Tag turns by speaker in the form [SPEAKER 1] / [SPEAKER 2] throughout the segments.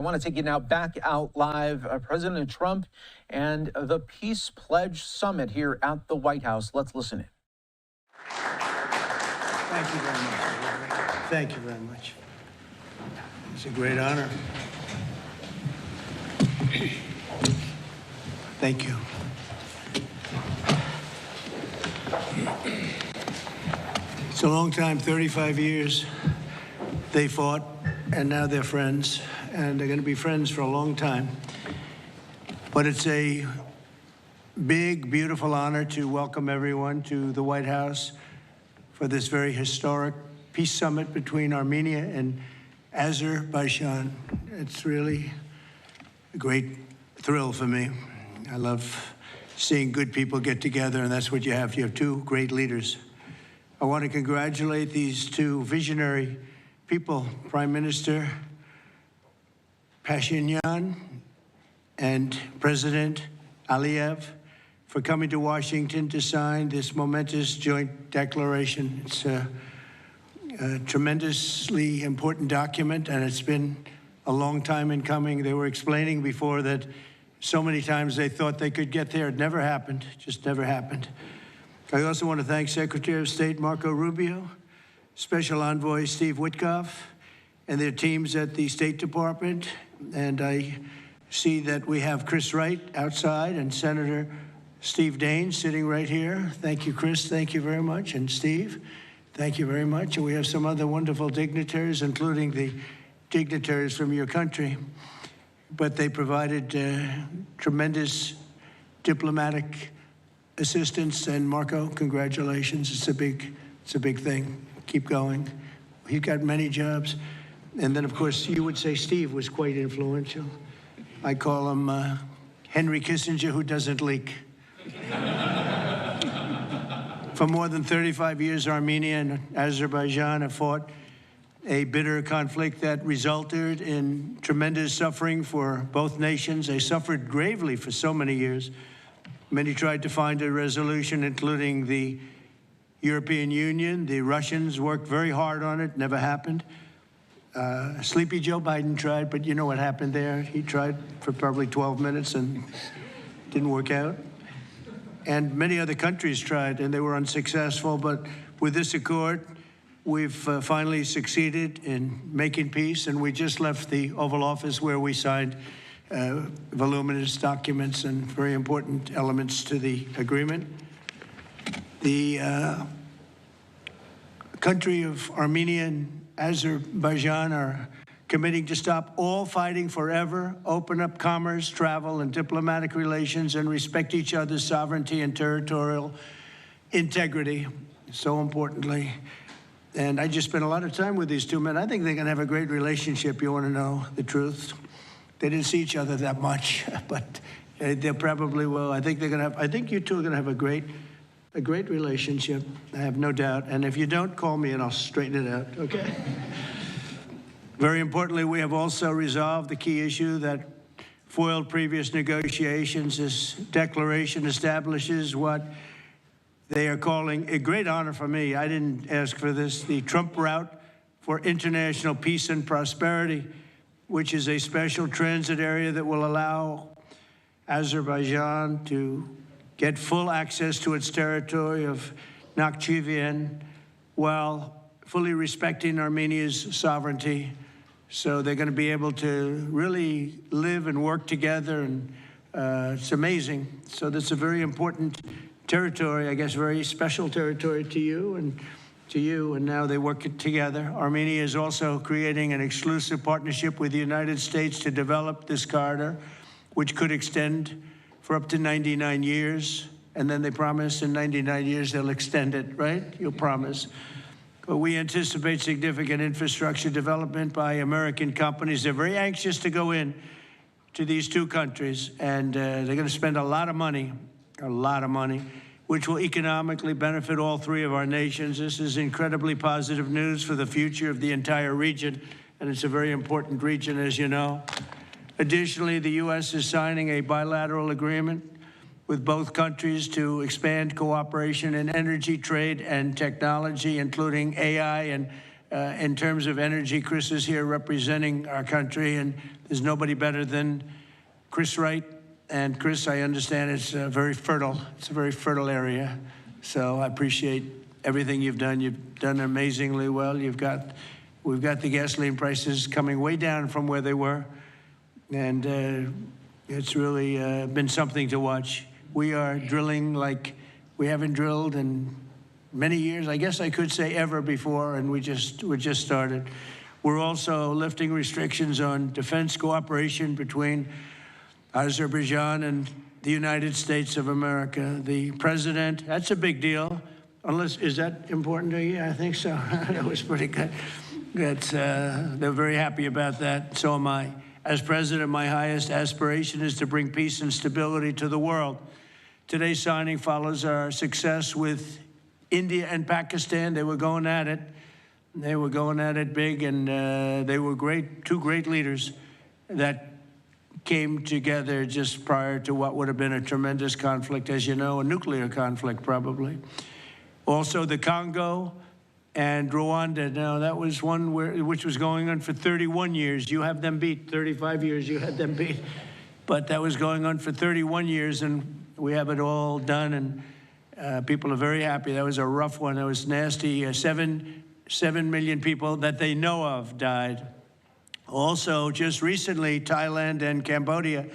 [SPEAKER 1] I want to take you now back out live. President Trump and the Peace Pledge Summit here at the White House. Let's listen in.
[SPEAKER 2] Thank you very much. Thank you very much. It's a great honor. Thank you. It's a long time, 35 years. They fought, and now they're friends, and they're going to be friends for a long time. But it's a big, beautiful honor to welcome everyone to the White House for this very historic peace summit between Armenia and Azerbaijan. It's really a great thrill for me. I love seeing good people get together, and that's what you have. You have two great leaders. I want to congratulate these two visionary people, Prime Minister Pashinyan and President Aliyev, for coming to Washington to sign this momentous joint declaration. It's a tremendously important document, and it's been a long time in coming. They were explaining before that so many times they thought they could get there. It never happened, just never happened. I also want to thank Secretary of State Marco Rubio, Special Envoy Steve Witkoff, and their teams at the State Department. And I see that we have Chris Wright outside and Senator Steve Daines sitting right here. Thank you, Chris. Thank you very much. And Steve, thank you very much. And we have some other wonderful dignitaries, including the dignitaries from your country. But they provided tremendous diplomatic assistance. And Marco, congratulations. It's a big thing. Keep going. He got many jobs. And then, of course, you would say Steve was quite influential. I call him Henry Kissinger, who doesn't leak. For more than 35 years, Armenia and Azerbaijan have fought a bitter conflict that resulted in tremendous suffering for both nations. They suffered gravely for so many years. Many tried to find a resolution, including the European Union. The Russians worked very hard on it, never happened. Sleepy Joe Biden tried, but you know what happened there. He tried for probably 12 minutes and didn't work out. And many other countries tried, and they were unsuccessful. But with this accord, we've finally succeeded in making peace, and we just left the Oval Office where we signed voluminous documents and very important elements to the agreement. The country of Armenia and Azerbaijan are committing to stop all fighting forever, open up commerce, travel, and diplomatic relations, and respect each other's sovereignty and territorial integrity, so importantly. And I just spent a lot of time with these two men. I think they're going to have a great relationship. You want to know the truth? They didn't see each other that much, but they probably will. I think they're going to have. I think you two are going to have a great relationship. I have no doubt. And if you don't, call me and I'll straighten it out. Okay. Very importantly, we have also resolved the key issue that foiled previous negotiations. This declaration establishes what they are calling a great honor for me. I didn't ask for this. The Trump route for international peace and prosperity, which is a special transit area that will allow Azerbaijan to get full access to its territory of Nakhchivan while fully respecting Armenia's sovereignty. So they're going to be able to really live and work together, and it's amazing. So that's a very important territory, I guess, very special territory to you, and now they work together. Armenia is also creating an exclusive partnership with the United States to develop this corridor, which could extend for up to 99 years. And then they promise in 99 years they'll extend it, right? You'll promise. But we anticipate significant infrastructure development by American companies. They're very anxious to go in to these two countries, and they're going to spend a lot of money, which will economically benefit all three of our nations. This is incredibly positive news for the future of the entire region, and it's a very important region, as you know. Additionally, the U.S. is signing a bilateral agreement with both countries to expand cooperation in energy, trade, and technology, including AI and in terms of energy. Chris is here representing our country, and there's nobody better than Chris Wright. And Chris, I understand it's very fertile. It's a very fertile area. So I appreciate everything you've done. You've done amazingly well. We've got the gasoline prices coming way down from where they were. And it's really been something to watch. We are drilling like we haven't drilled in many years, I guess I could say ever before, and we just started. We're also lifting restrictions on defense cooperation between Azerbaijan and the United States of America. The president, that's a big deal. Unless, is that important to you? I think so. That was pretty good. They're very happy about that. So am I. As president, my highest aspiration is to bring peace and stability to the world. Today's signing follows our success with India and Pakistan. They were going at it. They were going at it big, and they were great, two great leaders that came together just prior to what would have been a tremendous conflict, as you know, a nuclear conflict probably. Also the Congo and Rwanda. Now that was one which was going on for 31 years. You have them beat. 35 years you had them beat. But that was going on for 31 years, and we have it all done, and people are very happy. That was a rough one. That was nasty. 7 million people that they know of died. Also, just recently, Thailand and Cambodia,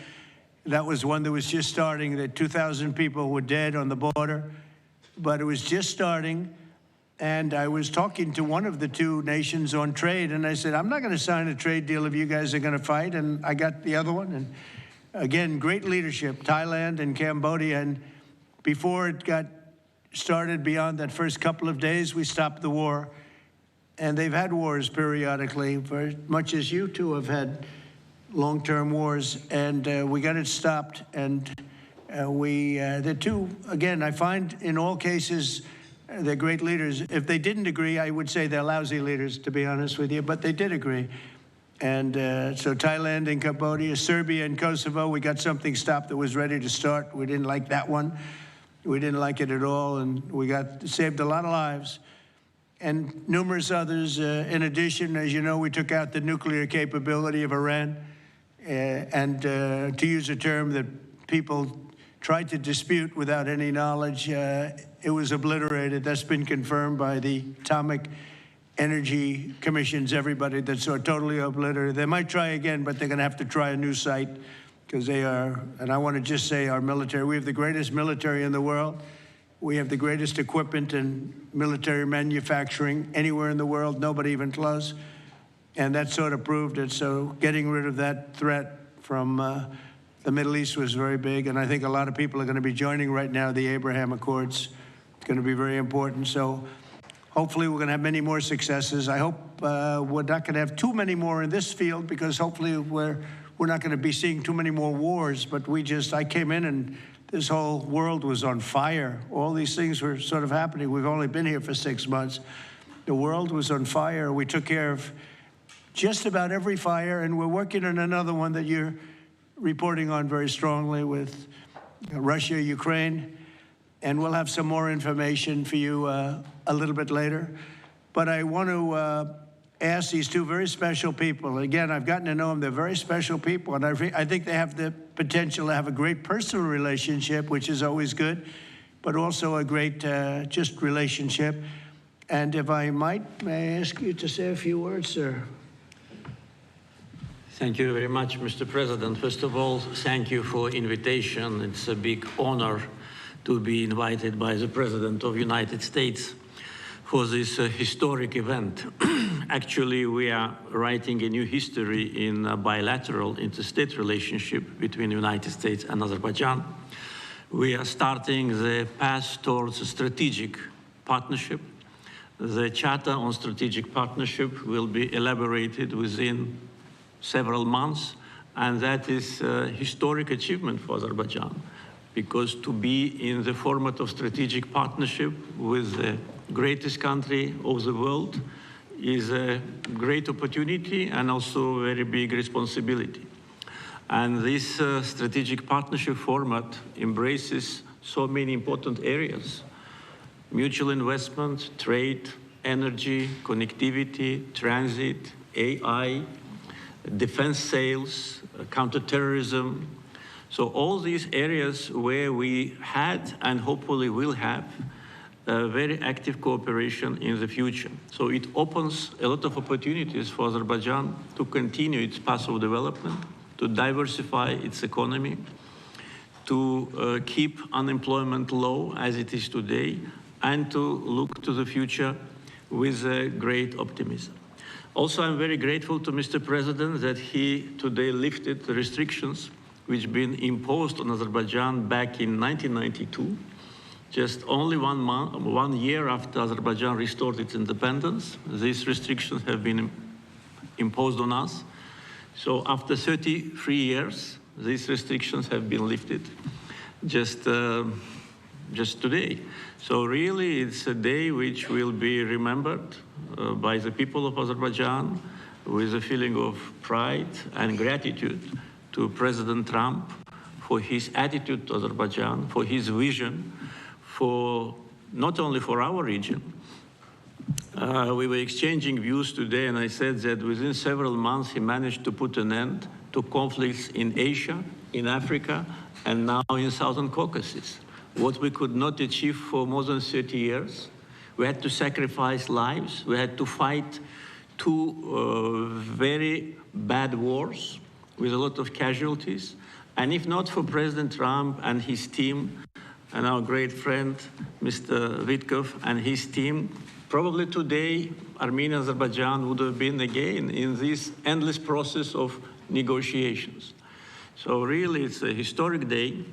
[SPEAKER 2] that was one that was just starting. That 2,000 people were dead on the border, but it was just starting. And I was talking to one of the two nations on trade, and I said, I'm not going to sign a trade deal if you guys are going to fight. And I got the other one. And again, great leadership, Thailand and Cambodia. And before it got started, beyond that first couple of days, we stopped the war. And they've had wars periodically, very much as you two have had long-term wars. And we got it stopped. And the two, again, I find in all cases, they're great leaders. If they didn't agree, I would say they're lousy leaders, to be honest with you. But they did agree. And so Thailand and Cambodia, Serbia and Kosovo, we got something stopped that was ready to start. We didn't like that one. We didn't like it at all, and we saved a lot of lives. And numerous others. In addition, as you know, we took out the nuclear capability of Iran. And to use a term that people tried to dispute without any knowledge, it was obliterated. That's been confirmed by the Atomic Energy Commissions, everybody, that's totally obliterated. They might try again, but they're going to have to try a new site because they are, and I want to just say our military, we have the greatest military in the world. We have the greatest equipment and military manufacturing anywhere in the world, nobody even close. And that sort of proved it. So getting rid of that threat from the Middle East was very big. And I think a lot of people are going to be joining right now the Abraham Accords. It's going to be very important. So hopefully we're going to have many more successes. I hope we're not going to have too many more in this field, because hopefully we're not going to be seeing too many more wars. But I came in and this whole world was on fire. All these things were sort of happening. We've only been here for 6 months. The world was on fire. We took care of just about every fire, and we're working on another one that you're reporting on very strongly with Russia, Ukraine. And we'll have some more information for you a little bit later. But I want to ask these two very special people. Again, I've gotten to know them. They're very special people. And I think they have the potential to have a great personal relationship, which is always good, but also a great just relationship. And if I might, may I ask you to say a few words, sir?
[SPEAKER 3] Thank you very much, Mr. President. First of all, thank you for invitation. It's a big honor to be invited by the President of the United States for this historic event. Actually, we are writing a new history in a bilateral interstate relationship between the United States and Azerbaijan. We are starting the path towards a strategic partnership. The Charter on Strategic Partnership will be elaborated within several months, and that is a historic achievement for Azerbaijan, because to be in the format of strategic partnership with the greatest country of the world is a great opportunity and also a very big responsibility. And this strategic partnership format embraces so many important areas: mutual investment, trade, energy, connectivity, transit, AI, defense sales, counterterrorism. So all these areas where we had and hopefully will have very active cooperation in the future. So it opens a lot of opportunities for Azerbaijan to continue its path of development, to diversify its economy, to keep unemployment low as it is today, and to look to the future with great optimism. Also, I'm very grateful to Mr. President that he today lifted the restrictions which have been imposed on Azerbaijan back in 1992, just only 1 year after Azerbaijan restored its independence. These restrictions have been imposed on us. So after 33 years, these restrictions have been lifted just today. So really, it's a day which will be remembered by the people of Azerbaijan with a feeling of pride and gratitude to President Trump for his attitude to Azerbaijan, for his vision, for not only for our region. We were exchanging views today, and I said that within several months he managed to put an end to conflicts in Asia, in Africa, and now in Southern Caucasus. What we could not achieve for more than 30 years. We had to sacrifice lives. We had to fight two very bad wars with a lot of casualties. And if not for President Trump and his team, and our great friend, Mr. Vitkov and his team, probably today, Armenia and Azerbaijan would have been again in this endless process of negotiations. So really, it's a historic day.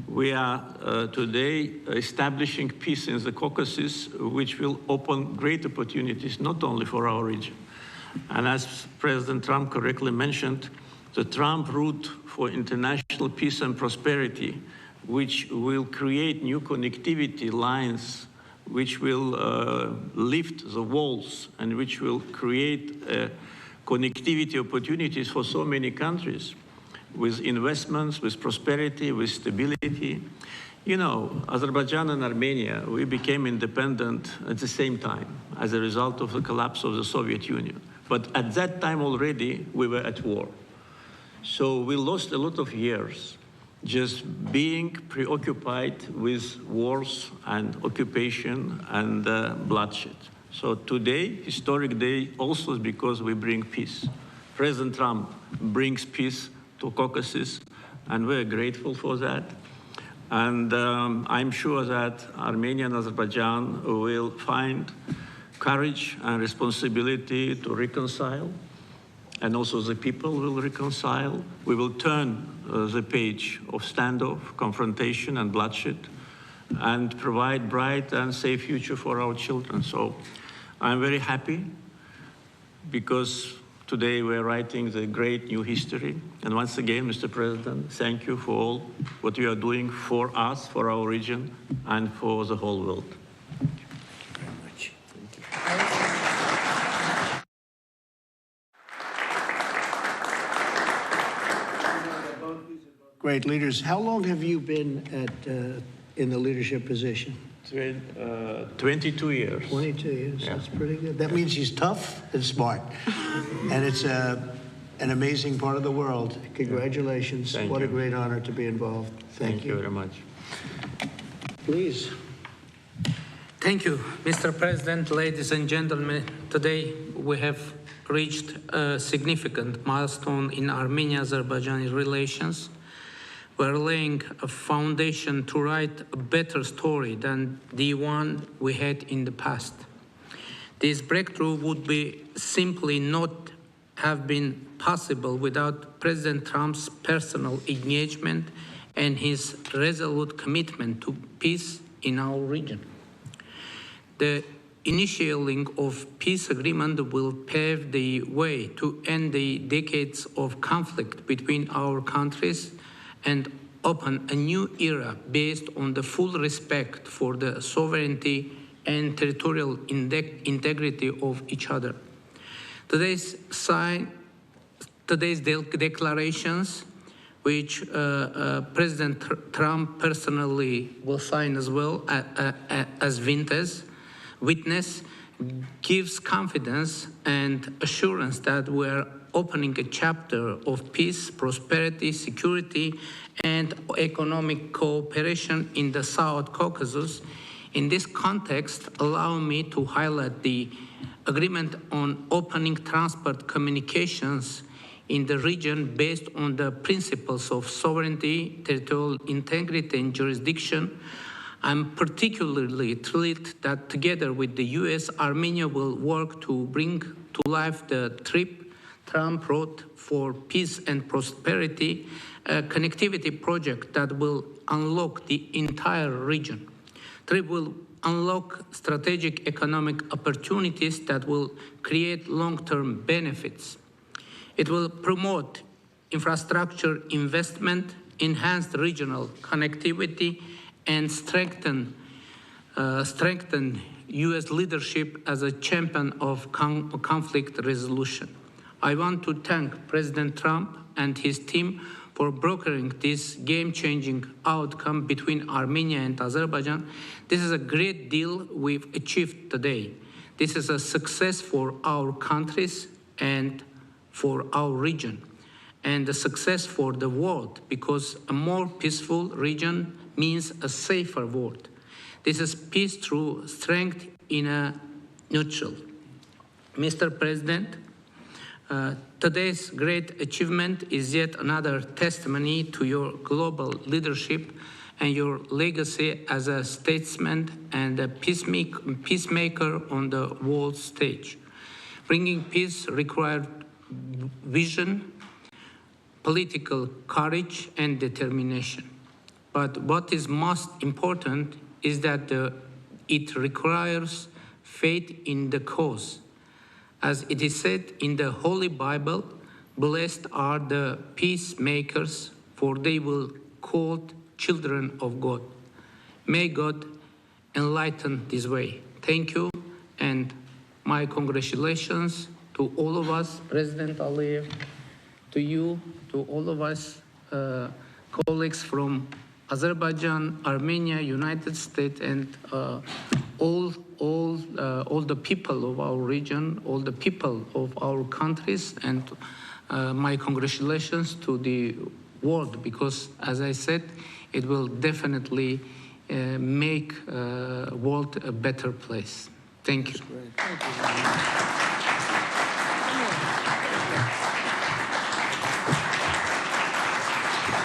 [SPEAKER 3] We are today establishing peace in the Caucasus, which will open great opportunities, not only for our region. And as President Trump correctly mentioned, the Trump route for international peace and prosperity, which will create new connectivity lines, which will lift the walls, and which will create connectivity opportunities for so many countries, with investments, with prosperity, with stability. You know, Azerbaijan and Armenia, we became independent at the same time as a result of the collapse of the Soviet Union. But at that time already, we were at war. So we lost a lot of years just being preoccupied with wars and occupation and bloodshed. So today, historic day, also is because we bring peace. President Trump brings peace to Caucasus, and we're grateful for that. And I'm sure that Armenia and Azerbaijan will find courage and responsibility to reconcile, and also the people will reconcile. We will turn the page of standoff, confrontation, and bloodshed, and provide bright and safe future for our children. So I'm very happy because today we're writing the great new history. And once again, Mr. President, thank you for all what you are doing for us, for our region, and for the whole world.
[SPEAKER 2] Thank you very much. Thank you. Great leaders. How long have you been in the leadership position?
[SPEAKER 3] 22 years.
[SPEAKER 2] 22 years.
[SPEAKER 3] Yeah.
[SPEAKER 2] That's pretty good. That means he's tough and smart. And it's an amazing part of the world. Congratulations.
[SPEAKER 3] Thank
[SPEAKER 2] what
[SPEAKER 3] you.
[SPEAKER 2] a great honor to be involved.
[SPEAKER 3] Thank you very much.
[SPEAKER 2] Please.
[SPEAKER 4] Thank you, Mr. President, ladies and gentlemen. Today we have reached a significant milestone in Armenia-Azerbaijani relations. We're laying a foundation to write a better story than the one we had in the past. This breakthrough would be simply not have been possible without President Trump's personal engagement and his resolute commitment to peace in our region. The initiating of peace agreement will pave the way to end the decades of conflict between our countries and open a new era based on the full respect for the sovereignty and territorial integrity of each other. Today's declarations, which President Trump personally will sign as well as witness, gives confidence and assurance that we're opening a chapter of peace, prosperity, security, and economic cooperation in the South Caucasus. In this context, allow me to highlight the agreement on opening transport communications in the region based on the principles of sovereignty, territorial integrity, and jurisdiction. I'm particularly thrilled that together with the US, Armenia will work to bring to life the Trump Road for Peace and Prosperity, a connectivity project that will unlock the entire region. TRIP will unlock strategic economic opportunities that will create long-term benefits. It will promote infrastructure investment, enhance regional connectivity, and strengthen U.S. leadership as a champion of conflict resolution. I want to thank President Trump and his team for brokering this game-changing outcome between Armenia and Azerbaijan. This is a great deal we've achieved today. This is a success for our countries and for our region, and a success for the world, because a more peaceful region means a safer world. This is peace through strength in a nutshell. Mr. President, today's great achievement is yet another testimony to your global leadership and your legacy as a statesman and a peacemaker on the world stage. Bringing peace required vision, political courage, and determination. But what is most important is that it requires faith in the cause. As it is said in the Holy Bible, blessed are the peacemakers, for they will be called children of God. May God enlighten this way. Thank you, and my congratulations to all of us, President Aliyev, to you, to all of us, colleagues from Azerbaijan, Armenia, United States, and all the people of our region, all the people of our countries, and my congratulations to the world, because, as I said, it will definitely make the world a better place. Thank you.
[SPEAKER 5] Thank you.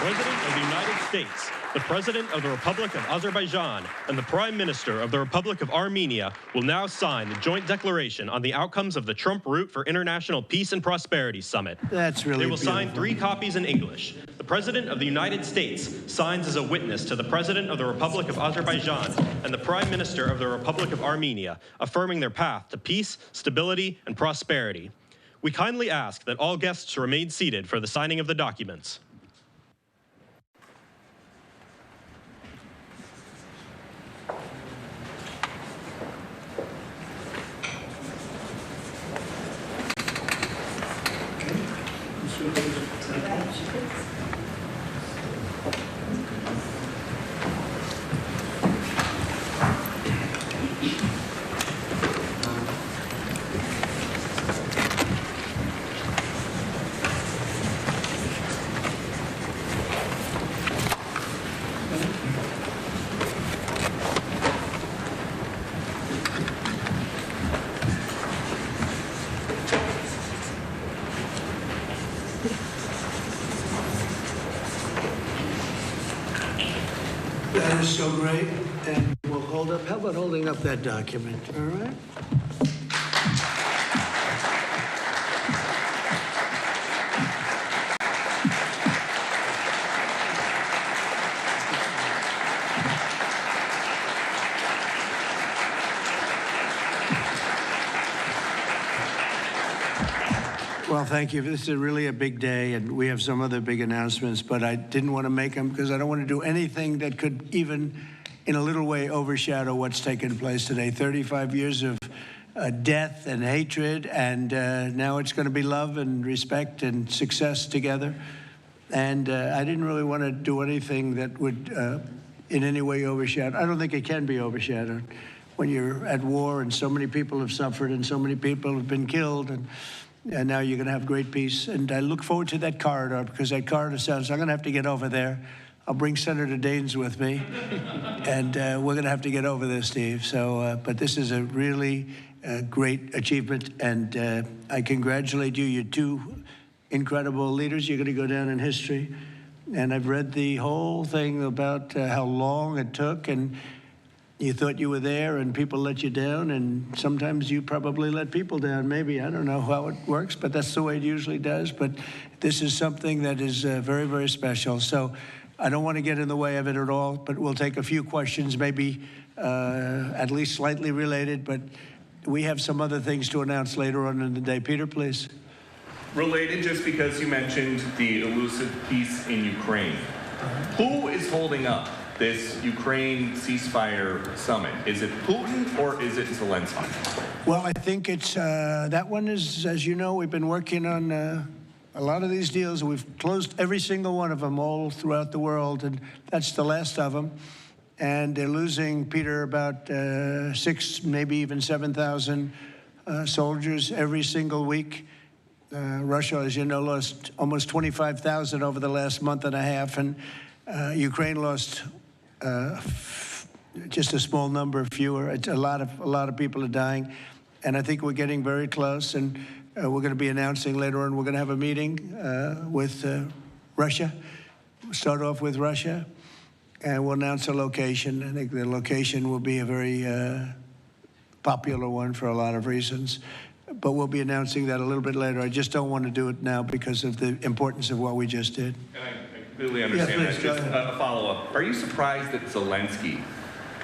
[SPEAKER 6] President of the United States, the President of the Republic of Azerbaijan, and the Prime Minister of the Republic of Armenia will now sign the joint declaration on the outcomes of the Trump Route for International Peace and Prosperity Summit.
[SPEAKER 2] That's really
[SPEAKER 6] They will
[SPEAKER 2] beautiful.
[SPEAKER 6] sign 3 copies in English. The President of the United States signs as a witness to the President of the Republic of Azerbaijan and the Prime Minister of the Republic of Armenia, affirming their path to peace, stability, and prosperity. We kindly ask that all guests remain seated for the signing of the documents.
[SPEAKER 2] That is so great, and we'll hold up. How about holding up that document? All right. Well, thank you. This is really a big day, and we have some other big announcements, but I didn't want to make them because I don't want to do anything that could even, in a little way, overshadow what's taken place today. 35 years of death and hatred, and now it's going to be love and respect and success together. And I didn't really want to do anything that would in any way overshadow. I don't think it can be overshadowed. when you're at war and so many people have suffered and so many people have been killed, and now you're going to have great peace. And I look forward to that corridor, because that corridor sounds, I'm going to have to get over there. I'll bring Senator Daines with me, and we're going to have to get over there, Steve. So, but this is a really great achievement, and I congratulate you. You're two incredible leaders. You're going to go down in history. And I've read the whole thing about how long it took, and you thought you were there and people let you down, and sometimes you probably let people down. Maybe, I don't know how it works, but that's the way it usually does. But this is something that is very, very special. So I don't want to get in the way of it at all, but we'll take a few questions, maybe at least slightly related, but we have some other things to announce later on in the day. Peter, please.
[SPEAKER 5] Related, just because you mentioned the elusive peace in Ukraine. Who is holding up this Ukraine ceasefire summit? Is it Putin or is it Zelensky?
[SPEAKER 2] Well, I think it's, that one is, as you know, we've been working on a lot of these deals. We've closed every single one of them all throughout the world, and that's the last of them. And they're losing, Peter, about 6, maybe even 7,000 soldiers every single week. Russia, as you know, lost almost 25,000 over the last month and a half, and Ukraine lost just a small number, fewer. It's a lot of people are dying, and I think we're getting very close. And we're going to be announcing later on. We're going to have a meeting with Russia. We'll start off with Russia, and we'll announce a location. I think the location will be a very popular one for a lot of reasons. But we'll be announcing that a little bit later. I just don't want to do it now because of the importance of what we just did.
[SPEAKER 5] And I completely understand that. Just a follow-up. Are you surprised that Zelensky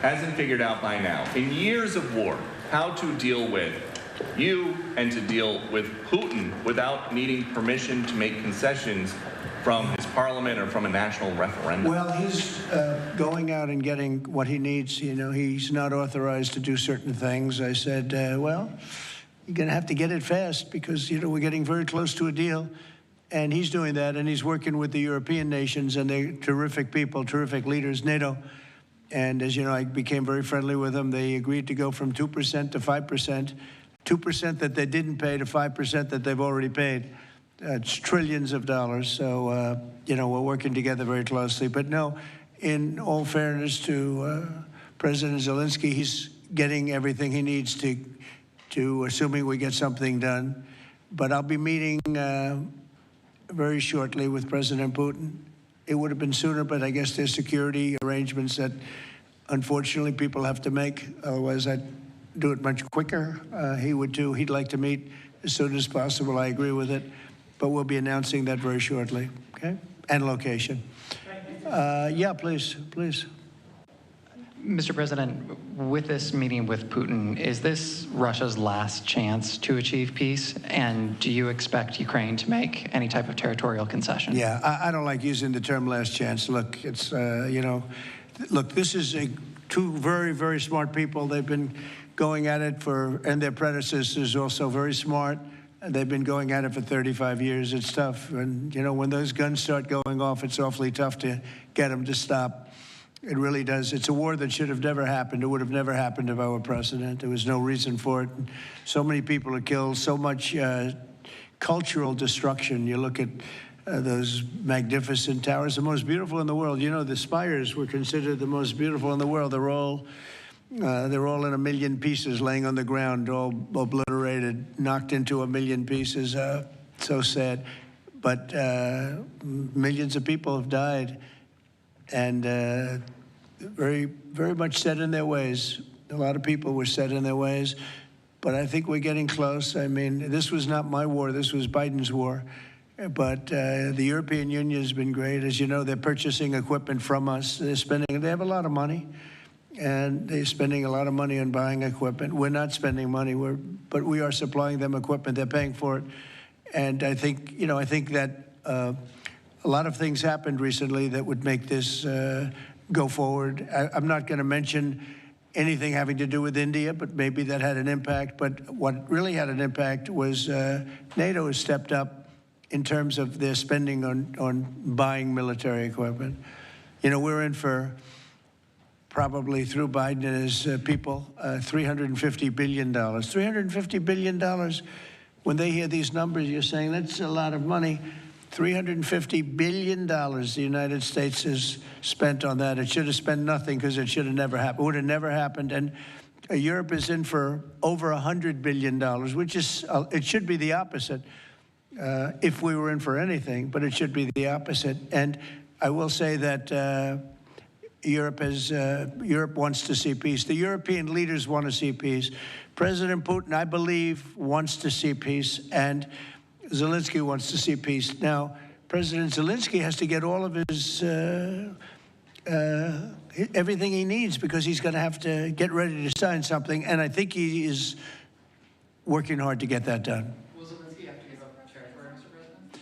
[SPEAKER 5] hasn't figured out by now, in years of war, how to deal with you and to deal with Putin without needing permission to make concessions from his parliament or from a national referendum?
[SPEAKER 2] Well, he's going out and getting what he needs. You know, he's not authorized to do certain things. I said, well, you're going to have to get it fast because, you know, we're getting very close to a deal. And he's doing that, and he's working with the European nations, and they're terrific people, terrific leaders, NATO. And as you know, I became very friendly with them. They agreed to go from 2% to 5%, 2% that they didn't pay to 5% that they've already paid. It's trillions of dollars. So, you know, we're working together very closely. But no, in all fairness to President Zelensky, he's getting everything he needs to assuming we get something done. But I'll be meeting very shortly with President Putin. It would have been sooner, but I guess there's security arrangements that unfortunately people have to make. Otherwise, I'd do it much quicker. He would too. He'd like to meet as soon as possible. I agree with it. But we'll be announcing that very shortly, okay? And location. Yeah, please.
[SPEAKER 7] Mr. President, with this meeting with Putin, is this Russia's last chance to achieve peace? And do you expect Ukraine to make any type of territorial concession?
[SPEAKER 2] Yeah, I don't like using the term last chance. Look, it's, you know, look, this is two very, very smart people. They've been going at it and their predecessors also very smart. They've been going at it for 35 years. It's tough. And, you know, when those guns start going off, it's awfully tough to get them to stop. It really does. It's a war that should have never happened. It would have never happened if I were president. There was no reason for it. So many people are killed, so much cultural destruction. You look at those magnificent towers, the most beautiful in the world. You know, the spires were considered the most beautiful in the world. They're all in a million pieces laying on the ground, all obliterated, knocked into a million pieces. So sad. But millions of people have died. And very, very much set in their ways. A lot of people were set in their ways, but I think we're getting close. I mean, this was not my war. This was Biden's war. But the European Union has been great. As you know, they're purchasing equipment from us. They have a lot of money, and they're spending a lot of money on buying equipment. We're not spending money, but we are supplying them equipment. They're paying for it. And I think, you know, that a lot of things happened recently that would make this go forward. I'm not going to mention anything having to do with India, but maybe that had an impact. But what really had an impact was NATO has stepped up in terms of their spending on buying military equipment. You know, we're in for probably through Biden and his people, $350 billion. $350 billion. When they hear these numbers, you're saying that's a lot of money. $350 billion the United States has spent on that. It should have spent nothing because it should have never happened. It would have never happened. And Europe is in for over $100 billion, which is, it should be the opposite if we were in for anything, but it should be the opposite. And I will say that Europe wants to see peace. The European leaders want to see peace. President Putin, I believe, wants to see peace, and Zelensky wants to see peace. Now, President Zelensky has to get all of his everything he needs because he's going to have to get ready to sign something, and I think he is working hard to get that done.
[SPEAKER 7] Will Zelensky have to give up territory, Mr. President?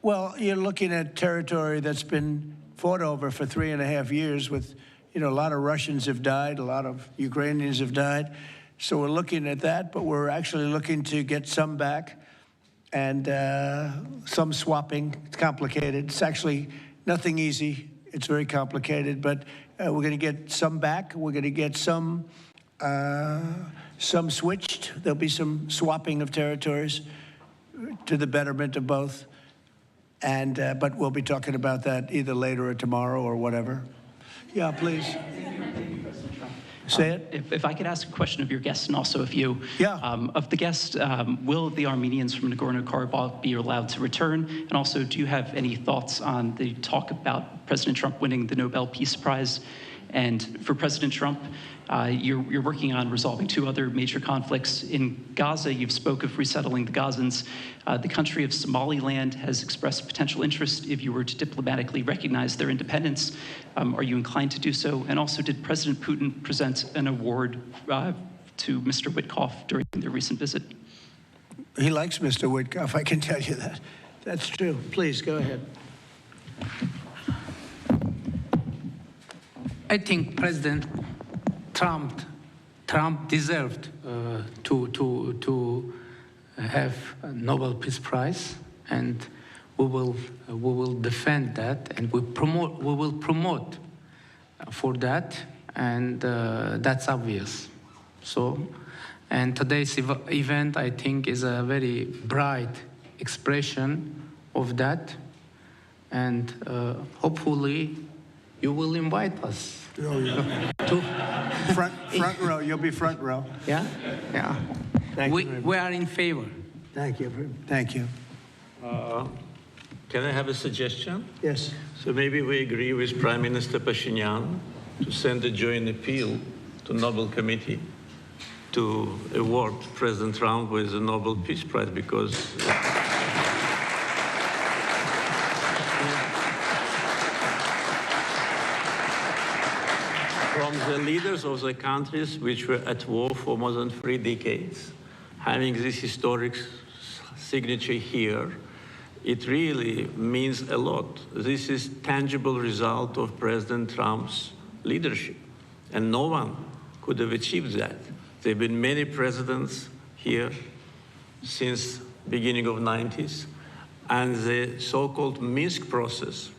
[SPEAKER 2] Well, you're looking at territory that's been fought over for 3.5 years with, a lot of Russians have died, a lot of Ukrainians have died. So we're looking at that, but we're actually looking to get some back and some swapping. It's complicated. It's actually nothing easy. It's very complicated, but we're going to get some back. We're going to get some switched. There'll be some swapping of territories to the betterment of both. And but we'll be talking about that either later or tomorrow or whatever. Yeah, please. Say it.
[SPEAKER 8] If I could ask a question of your guests and also of you.
[SPEAKER 2] Yeah.
[SPEAKER 8] Of the guests, will the Armenians from Nagorno-Karabakh be allowed to return? And also, do you have any thoughts on the talk about President Trump winning the Nobel Peace Prize? And for President Trump, you're working on resolving 2 other major conflicts. In Gaza, you've spoke of resettling the Gazans. The country of Somaliland has expressed potential interest if you were to diplomatically recognize their independence. Are you inclined to do so? And also, did President Putin present an award to Mr. Witkoff during their recent visit?
[SPEAKER 2] He likes Mr. Witkoff, I can tell you that. That's true. Please, go ahead.
[SPEAKER 4] I think President Trump deserved to have a Nobel Peace Prize, and we will defend that, and we will promote for that, and that's obvious. So, and today's event, I think, is a very bright expression of that, and hopefully you will invite us.
[SPEAKER 2] Oh, yeah.
[SPEAKER 4] To
[SPEAKER 2] front row. You'll be front row.
[SPEAKER 4] Yeah, yeah. We are in favor.
[SPEAKER 2] Thank you. Thank you.
[SPEAKER 3] Can I have a suggestion?
[SPEAKER 2] Yes.
[SPEAKER 3] So maybe we agree with Prime Minister Pashinyan to send a joint appeal to Nobel Committee to award President Trump with the Nobel Peace Prize, because from the leaders of the countries which were at war for more than 3 decades, having this historic signature here, it really means a lot. This is tangible result of President Trump's leadership, and no one could have achieved that. There have been many presidents here since beginning of 90s, and the so-called Minsk process,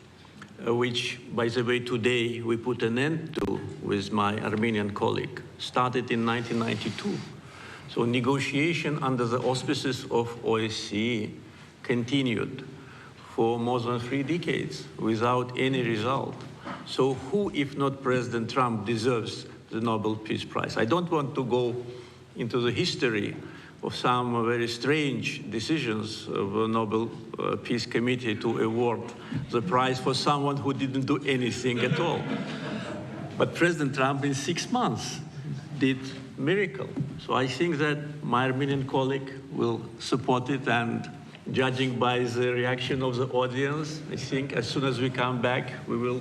[SPEAKER 3] which, by the way, today we put an end to with my Armenian colleague, started in 1992. So negotiation under the auspices of OSCE continued for more than 3 decades without any result. So who, if not President Trump, deserves the Nobel Peace Prize? I don't want to go into the history of some very strange decisions of the Nobel Peace Committee to award the prize for someone who didn't do anything at all. But President Trump, in 6 months, did miracle. So I think that my Armenian colleague will support it, and judging by the reaction of the audience, I think as soon as we come back, we will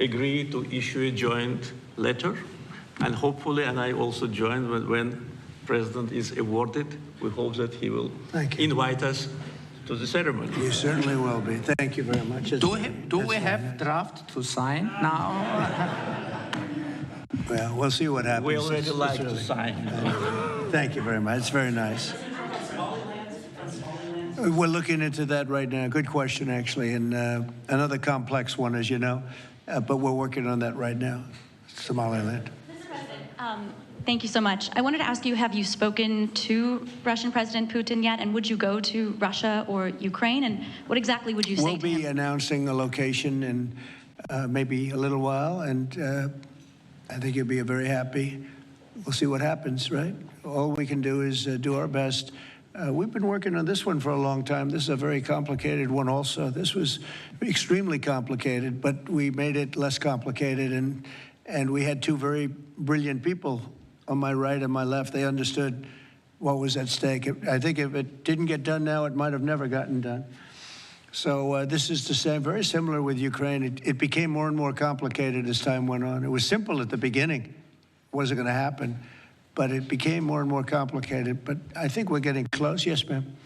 [SPEAKER 3] agree to issue a joint letter, and hopefully, and I also join when President is awarded, we hope that he will invite us to the ceremony.
[SPEAKER 2] You certainly will be. Thank you very much.
[SPEAKER 4] Do we have draft to sign now?
[SPEAKER 2] Well, we'll see what happens.
[SPEAKER 3] We already like to sign.
[SPEAKER 2] Thank you very much. It's very nice. We're looking into that right now. Good question, actually, and another complex one, as you know, but we're working on that right now. Somaliland.
[SPEAKER 9] Thank you so much. I wanted to ask you, have you spoken to Russian President Putin yet? And would you go to Russia or Ukraine? And what exactly would you say to him?
[SPEAKER 2] We'll be announcing a location in maybe a little while, and I think you'll be very happy. We'll see what happens, right? All we can do is do our best. We've been working on this one for a long time. This is a very complicated one also. This was extremely complicated, but we made it less complicated, and we had two very brilliant people on my right and my left. They understood what was at stake. I think if it didn't get done now, it might have never gotten done. So this is the same, very similar with Ukraine. It became more and more complicated as time went on. It was simple at the beginning. It wasn't going to happen, but it became more and more complicated. But I think we're getting close. Yes, ma'am.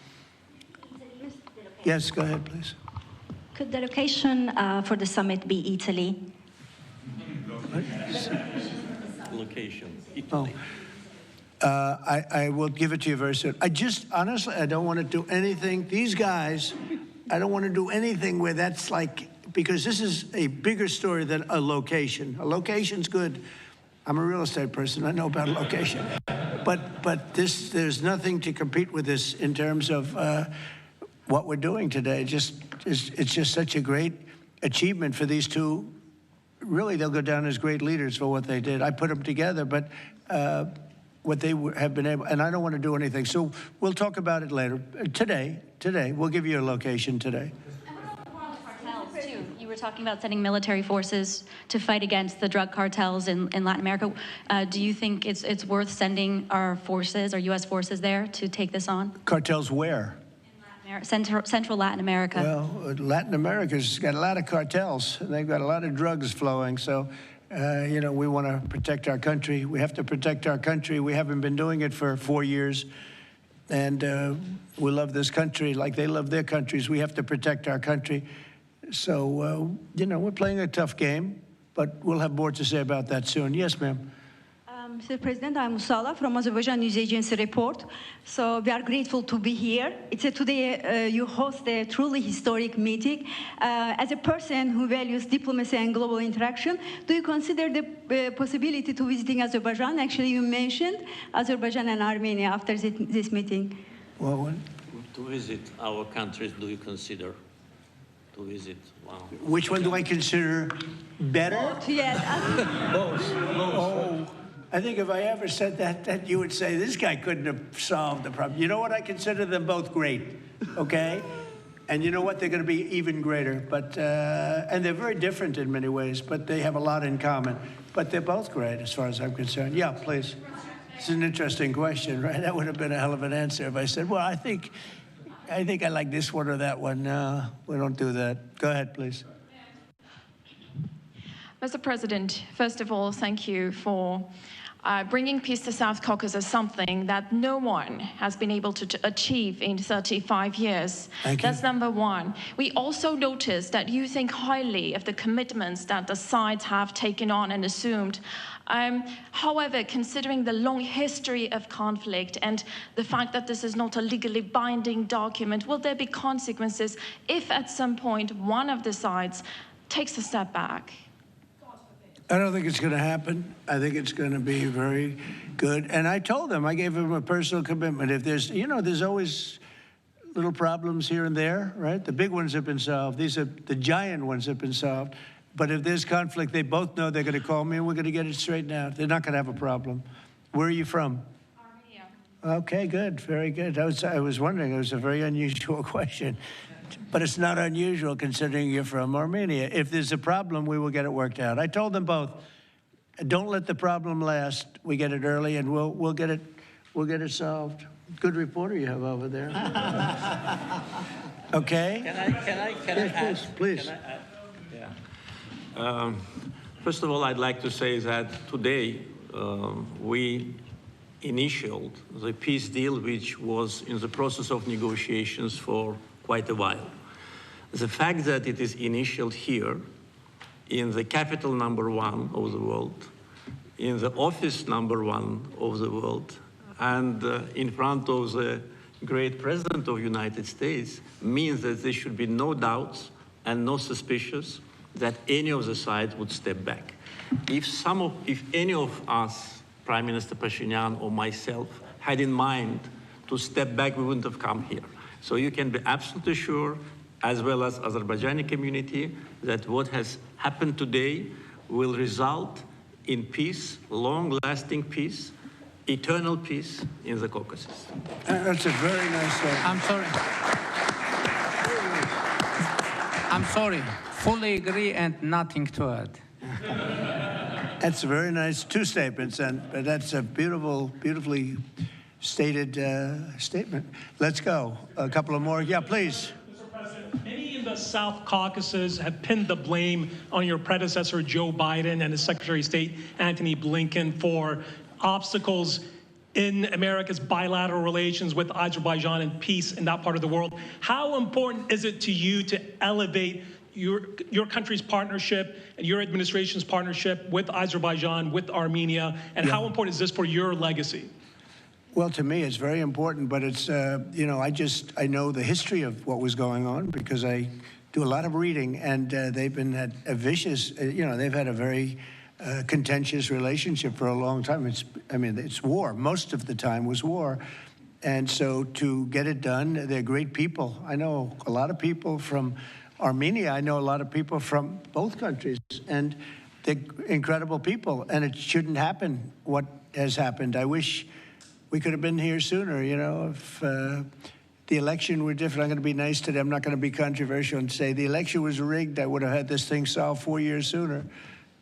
[SPEAKER 2] Yes, go ahead, please.
[SPEAKER 10] Could the location for the summit be Italy?
[SPEAKER 3] Location, Italy.
[SPEAKER 2] I will give it to you very soon. Honestly, I don't want to do anything. These guys, I don't want to do anything where that's like, because this is a bigger story than a location. A location's good. I'm a real estate person. I know about a location. But there's nothing to compete with this in terms of what we're doing today. It's just such a great achievement for these two. Really, they'll go down as great leaders for what they did. I put them together, but what they have been able, and I don't want to do anything. So we'll talk about it later. Today, we'll give you a location today.
[SPEAKER 9] And what about the war on the cartels, too? You were talking about sending military forces to fight against the drug cartels in Latin America. Do you think it's worth sending our forces, our U.S. forces there to take this on?
[SPEAKER 2] Cartels where?
[SPEAKER 9] Central Latin America.
[SPEAKER 2] Well, Latin America's got a lot of cartels. They've got a lot of drugs flowing. So, we want to protect our country. We have to protect our country. We haven't been doing it for 4 years. And we love this country like they love their countries. We have to protect our country. So, we're playing a tough game, but we'll have more to say about that soon. Yes, ma'am.
[SPEAKER 10] Mr. President, I'm Musala from Azerbaijan News Agency Report. So we are grateful to be here. Today you host a truly historic meeting. As a person who values diplomacy and global interaction, do you consider the possibility to visiting Azerbaijan? Actually, you mentioned Azerbaijan and Armenia after this meeting.
[SPEAKER 2] Well,
[SPEAKER 3] to visit our countries, do you consider to visit? Wow.
[SPEAKER 2] Which one do I consider better?
[SPEAKER 10] Both, yes.
[SPEAKER 2] Both. Oh. I think if I ever said that you would say, this guy couldn't have solved the problem. You know what? I consider them both great, okay? And you know what? They're going to be even greater. But and they're very different in many ways, but they have a lot in common. But they're both great as far as I'm concerned. Yeah, please. It's an interesting question, right? That would have been a hell of an answer if I said, well, I think I like this one or that one. No, we don't do that. Go ahead, please.
[SPEAKER 11] Mr. President, first of all, thank you for bringing peace to South Caucasus, something that no one has been able to achieve in 35 years. That's number one. We also noticed that you think highly of the commitments that the sides have taken on and assumed. However, considering the long history of conflict and the fact that this is not a legally binding document, will there be consequences if at some point one of the sides takes a step back?
[SPEAKER 2] I don't think it's going to happen. I think it's going to be very good. And I told them, I gave them a personal commitment. If there's, there's always little problems here and there, right? The big ones have been solved. These are the giant ones have been solved. But if there's conflict, they both know they're going to call me and we're going to get it straightened out. They're not going to have a problem. Where are you from? Armenia. Okay, good. Very good. I was wondering. It was a very unusual question. But it's not unusual considering you're from Armenia. If there's a problem, we will get it worked out. I told them both, don't let the problem last. We get it early and we'll get it solved. Good reporter you have over there. Okay?
[SPEAKER 3] Can I add?
[SPEAKER 2] Please.
[SPEAKER 3] Yeah. First of all, I'd like to say that today we initialed the peace deal, which was in the process of negotiations for quite a while. The fact that it is initialed here, in the capital #1 of the world, in the office #1 of the world, and in front of the great president of the United States, means that there should be no doubts and no suspicions that any of the sides would step back. If any of us, Prime Minister Pashinyan or myself, had in mind to step back, we wouldn't have come here. So you can be absolutely sure, as well as Azerbaijani community, that what has happened today will result in peace, long-lasting peace, eternal peace in the Caucasus.
[SPEAKER 2] That's a very nice...
[SPEAKER 4] I'm sorry. Fully agree and nothing to add.
[SPEAKER 2] That's a very nice two statements, but that's a beautifully stated statement. Let's go. A couple of more. Yeah, please.
[SPEAKER 12] Mr. President, many in the South Caucasus have pinned the blame on your predecessor, Joe Biden, and his Secretary of State, Antony Blinken, for obstacles in America's bilateral relations with Azerbaijan and peace in that part of the world. How important is it to you to elevate your country's partnership and your administration's partnership with Azerbaijan, with Armenia, and how important is this for your legacy?
[SPEAKER 2] Well, to me, it's very important, but it's, you know, I know the history of what was going on because I do a lot of reading, and they've been at a you know, they've had a very contentious relationship for a long time. It's war. Most of the time was war. And so to get it done, they're great people. I know a lot of people from Armenia. I know a lot of people from both countries, and they're incredible people, and it shouldn't happen what has happened. I wish we could have been here sooner, you know, if the election were different. I'm going to be nice today. I'm not going to be controversial and say the election was rigged. I would have had this thing solved 4 years sooner.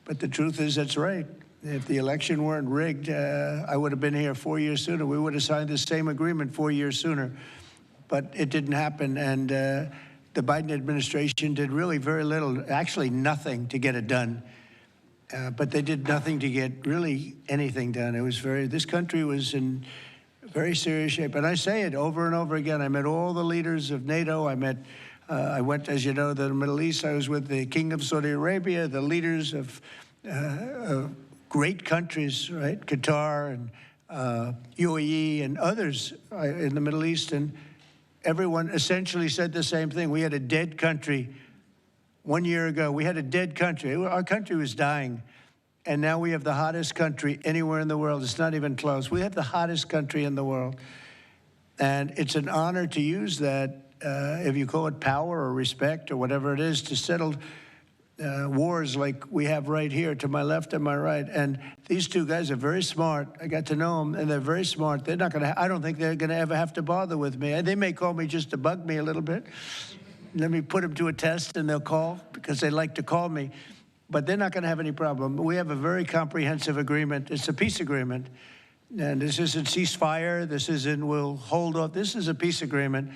[SPEAKER 2] But the truth is, that's right. If the election weren't rigged, I would have been here 4 years sooner. We would have signed the same agreement 4 years sooner. But it didn't happen, and the Biden administration did really very little, actually nothing, to get it done. But they did nothing to get really anything done. It was this country was in very serious shape. And I say it over and over again. I met all the leaders of NATO. I went, as you know, to the Middle East. I was with the King of Saudi Arabia, the leaders of great countries, right? Qatar and UAE and others in the Middle East. And everyone essentially said the same thing. We had a dead country 1 year ago. We had a dead country. Our country was dying. And now we have the hottest country anywhere in the world. It's not even close. We have the hottest country in the world. And it's an honor to use that, if you call it power or respect or whatever it is, to settle wars like we have right here to my left and my right. And these two guys are very smart. I got to know them, and they're very smart. They're not going to, I don't think they're going to ever have to bother with me. They may call me just to bug me a little bit. Let me put them to a test, and they'll call because they like to call me. But they're not going to have any problem. We have a very comprehensive agreement. It's a peace agreement. And this isn't ceasefire. This isn't we'll hold off. This is a peace agreement.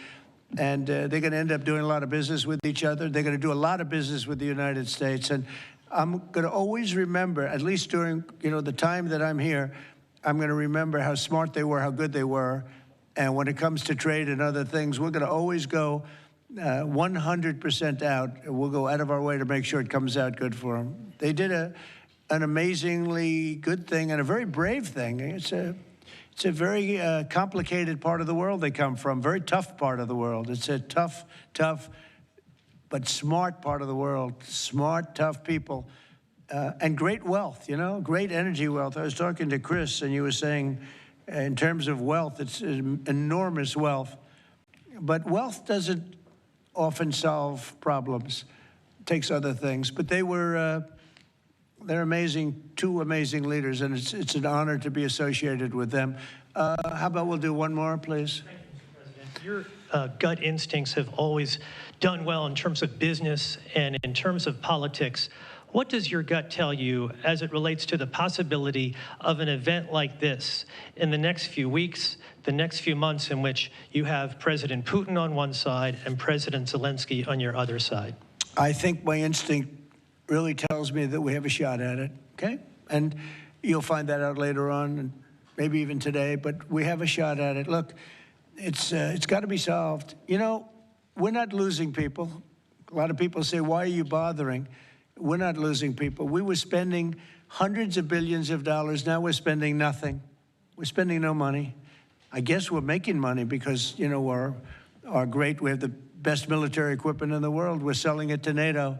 [SPEAKER 2] And they're going to end up doing a lot of business with each other. They're going to do a lot of business with the United States. And I'm going to always remember, at least during the time that I'm here, I'm going to remember how smart they were, how good they were. And when it comes to trade and other things, we're going to always go 100% out. We'll go out of our way to make sure it comes out good for them. They did an amazingly good thing and a very brave thing. It's a very complicated part of the world they come from, very tough part of the world. It's a tough, but smart part of the world. Smart, tough people, and great wealth, great energy wealth. I was talking to Chris, and you were saying, in terms of wealth, it's enormous wealth. But wealth doesn't often solve problems. It takes other things. But they're amazing, two amazing leaders, and it's an honor to be associated with them. How about we'll do one more, please?
[SPEAKER 13] Thank you, Mr. President. Your gut instincts have always done well in terms of business and in terms of politics. What does your gut tell you as it relates to the possibility of an event like this in the next few weeks, the next few months, in which you have President Putin on one side and President Zelensky on your other side?
[SPEAKER 2] I think my instinct really tells me that we have a shot at it, okay? And you'll find that out later on, and maybe even today, but we have a shot at it. Look, it's got to be solved. We're not losing people. A lot of people say, why are you bothering? We're not losing people. We were spending hundreds of billions of dollars. Now we're spending nothing. We're spending no money. I guess we're making money because, we're great. We have the best military equipment in the world. We're selling it to NATO.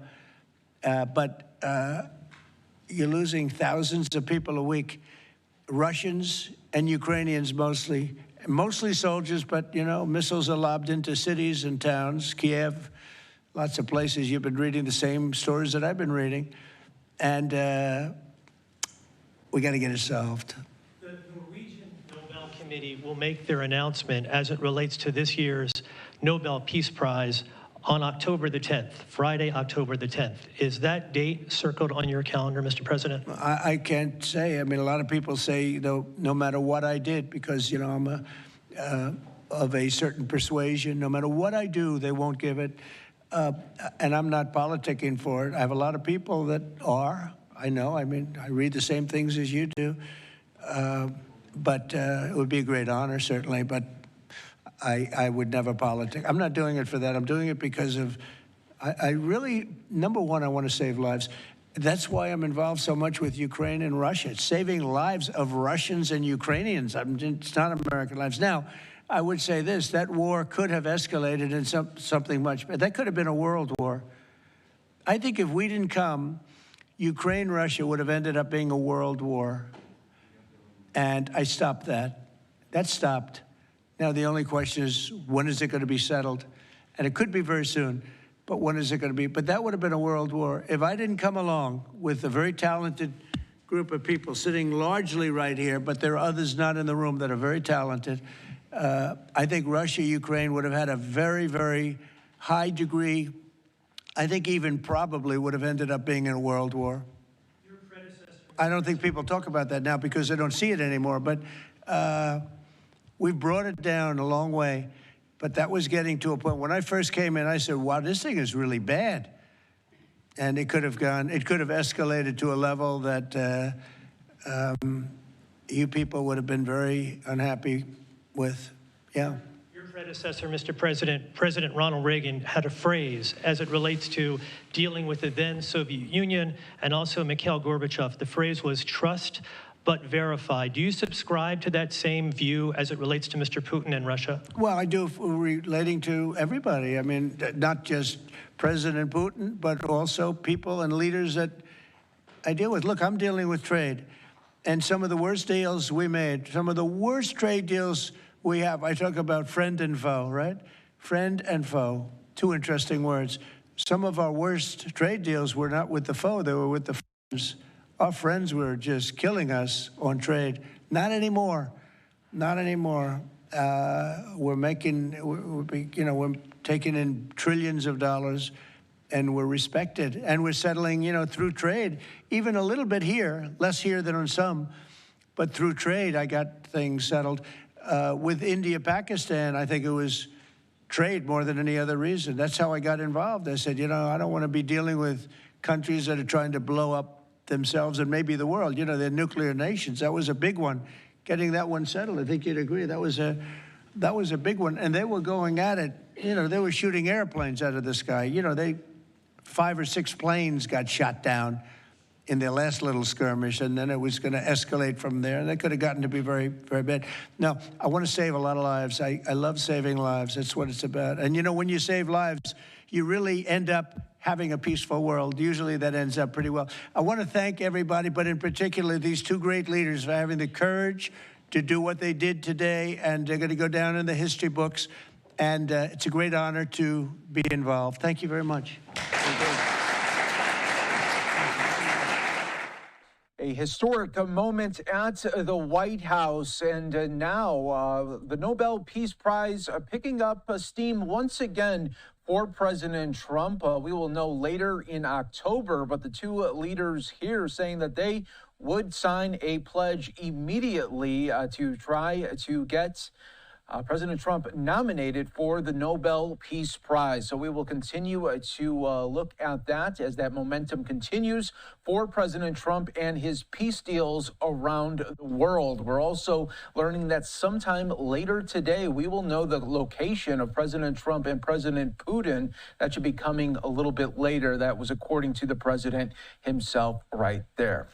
[SPEAKER 2] but you're losing thousands of people a week, Russians and Ukrainians mostly soldiers, but, you know, missiles are lobbed into cities and towns, Kiev, lots of places. You've been reading the same stories that I've been reading, and we got to get it solved.
[SPEAKER 13] The Norwegian Nobel Committee will make their announcement as it relates to this year's Nobel Peace Prize on October the 10th, Friday, October the 10th. Is that date circled on your calendar, Mr. President?
[SPEAKER 2] I can't say. I mean, a lot of people say, no matter what I did, because, you know, I'm of a certain persuasion, no matter what I do, they won't give it. And I'm not politicking for it. I have a lot of people that are. I know. I mean, I read the same things as you do. But it would be a great honor, certainly. But I would never politic. I'm not doing it for that. I'm doing it because of, I really, number one, I want to save lives. That's why I'm involved so much with Ukraine and Russia. It's saving lives of Russians and Ukrainians. It's not American lives. Now, I would say this, that war could have escalated in something much, that could have been a world war. I think if we didn't come, Ukraine-Russia would have ended up being a world war. And I stopped that. That stopped. Now, the only question is, when is it going to be settled? And it could be very soon, but when is it going to be? But that would have been a world war. If I didn't come along with a very talented group of people sitting largely right here, but there are others not in the room that are very talented, I think Russia, Ukraine would have had a very, very high degree, I think even probably would have ended up being in a world war.
[SPEAKER 13] Your predecessor.
[SPEAKER 2] I don't think people talk about that now because they don't see it anymore, but we've brought it down a long way. But that was getting to a point. When I first came in, I said, wow, this thing is really bad. And it could have escalated to a level that you people would have been very unhappy with. Yeah.
[SPEAKER 13] Your predecessor, Mr. President, President Ronald Reagan, had a phrase as it relates to dealing with the then Soviet Union and also Mikhail Gorbachev. The phrase was trust but verify. Do you subscribe to that same view as it relates to Mr. Putin and Russia?
[SPEAKER 2] Well, I do, relating to everybody. I mean, not just President Putin, but also people and leaders that I deal with. Look, I'm dealing with trade. And some of the worst deals we made, some of the worst trade deals we have, I talk about friend and foe, right? Friend and foe, two interesting words. Some of our worst trade deals were not with the foe, they were with the friends. Our friends were just killing us on trade. Not anymore. Not anymore. We're taking in trillions of dollars, and we're respected, and we're settling, through trade, even a little bit here, less here than on some, but through trade, I got things settled. With India, Pakistan, I think it was trade more than any other reason. That's how I got involved. I said, I don't want to be dealing with countries that are trying to blow up themselves and maybe the world. They're nuclear nations. That was a big one. Getting that one settled, I think you'd agree. That was a big one. And they were going at it. They were shooting airplanes out of the sky. 5 or 6 planes got shot down in their last little skirmish, and then it was going to escalate from there. And that could have gotten to be very, very bad. Now, I want to save a lot of lives. I love saving lives. That's what it's about. And when you save lives, you really end up having a peaceful world. Usually that ends up pretty well. I want to thank everybody, but in particular these two great leaders for having the courage to do what they did today, and they're going to go down in the history books. And it's a great honor to be involved. Thank you very much.
[SPEAKER 1] A historic moment at the White House, and now the Nobel Peace Prize picking up steam once again for President Trump. We will know later in October, but the two leaders here saying that they would sign a pledge immediately to try to get President Trump nominated for the Nobel Peace Prize. So we will continue to look at that as that momentum continues for President Trump and his peace deals around the world. We're also learning that sometime later today, we will know the location of President Trump and President Putin. That should be coming a little bit later. That was according to the president himself right there.